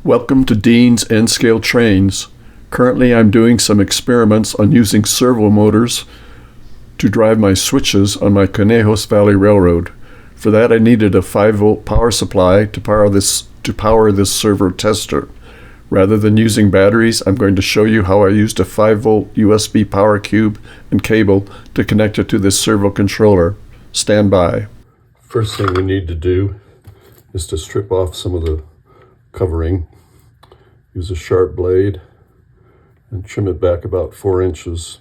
Welcome to Dean's N-Scale Trains. Currently I'm doing some experiments on using servo motors to drive my switches on my Conejos Valley Railroad. For that I needed a 5-volt power supply to power this servo tester. Rather than using batteries, I'm going to show you how I used a 5-volt USB power cube and cable to connect it to this servo controller. Stand by. First thing we need to do is to strip off some of the covering. Use a sharp blade and trim it back about 4 inches.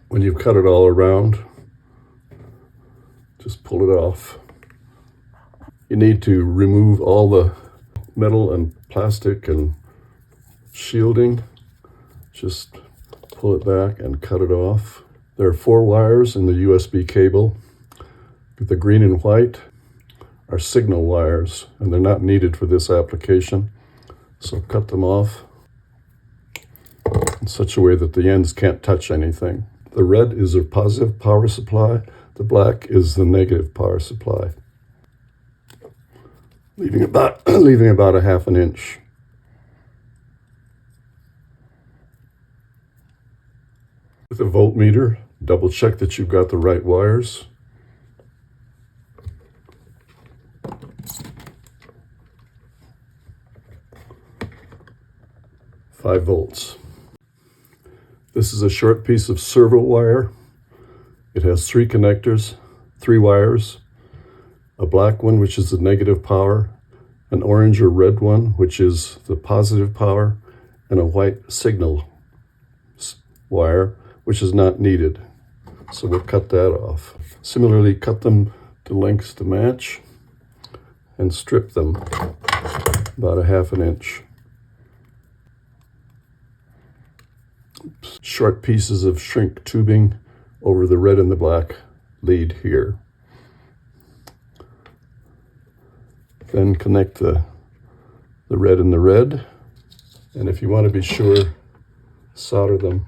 When you've cut it all around, just pull it off. You need to remove all the metal and plastic and shielding. Just pull it back and cut it off. There are 4 wires in the USB cable. The green and white are signal wires, and they're not needed for this application. So cut them off in such a way that the ends can't touch anything. The red is a positive power supply. The black is the negative power supply. Leaving about a 1/2 inch. With a voltmeter, double check that you've got the right wires. Five volts. This is a short piece of servo wire. It has 3 connectors, 3 wires, a black one which is the negative power, an orange or red one which is the positive power, and a white signal wire which is not needed. So we'll cut that off. Similarly, cut them to lengths to match and strip them about a 1/2 inch. Short pieces of shrink tubing over the red and the black lead here. Then connect the red and the red, and if you want to be sure, solder them.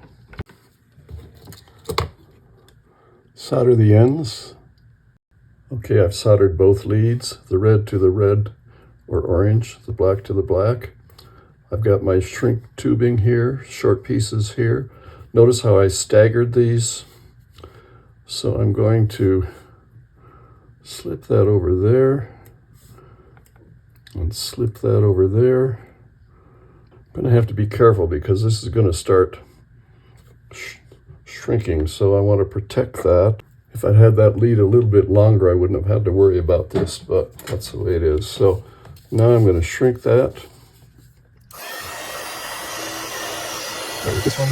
Solder the ends. Okay, I've soldered both leads, the red to the red or orange, the black to the black. I've got my shrink tubing here, short pieces here. Notice how I staggered these. So I'm going to slip that over there and slip that over there. I'm going to have to be careful because this is going to start shrinking, so I want to protect that. If I'd had that lead a little bit longer, I wouldn't have had to worry about this, but that's the way it is. So now I'm going to shrink that. This one.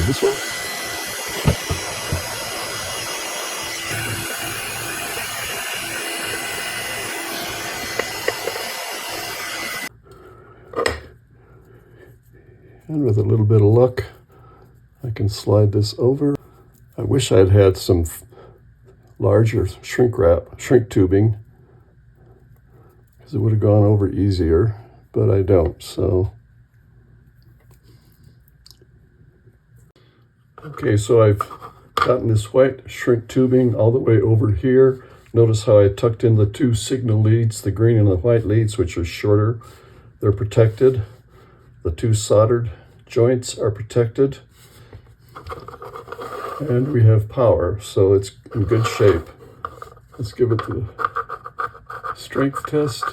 This one. And with a little bit of luck, I can slide this over. I wish I'd had some larger shrink tubing, because it would have gone over easier, but I don't, so. Okay, so I've gotten this white shrink tubing all the way over here. Notice how I tucked in the 2 signal leads, the green and the white leads, which are shorter. They're protected. The 2 soldered joints are protected. And we have power, so it's in good shape. Let's give it the strength test.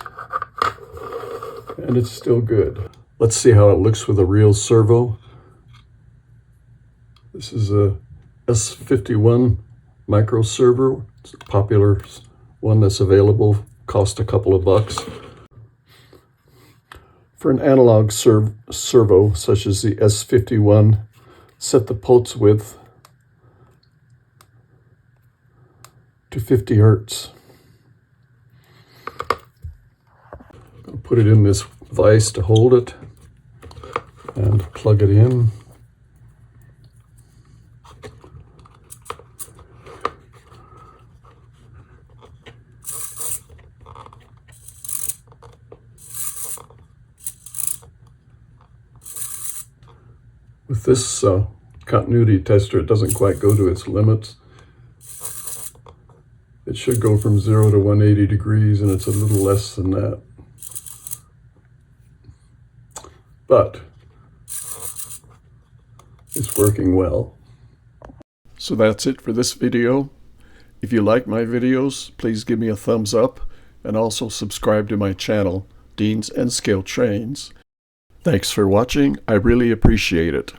And it's still good. Let's see how it looks with a real servo. This is a S51 micro servo. It's a popular one that's available, cost a couple of bucks. For an analog servo, such as the S51, set the pulse width to 50 hertz. I'll put it in this vise to hold it and plug it in. With this continuity tester, it doesn't quite go to its limits. It should go from 0 to 180 degrees, and it's a little less than that. But it's working well. So that's it for this video. If you like my videos, please give me a thumbs up and also subscribe to my channel, Dean's N-Scale Trains. Thanks for watching. I really appreciate it.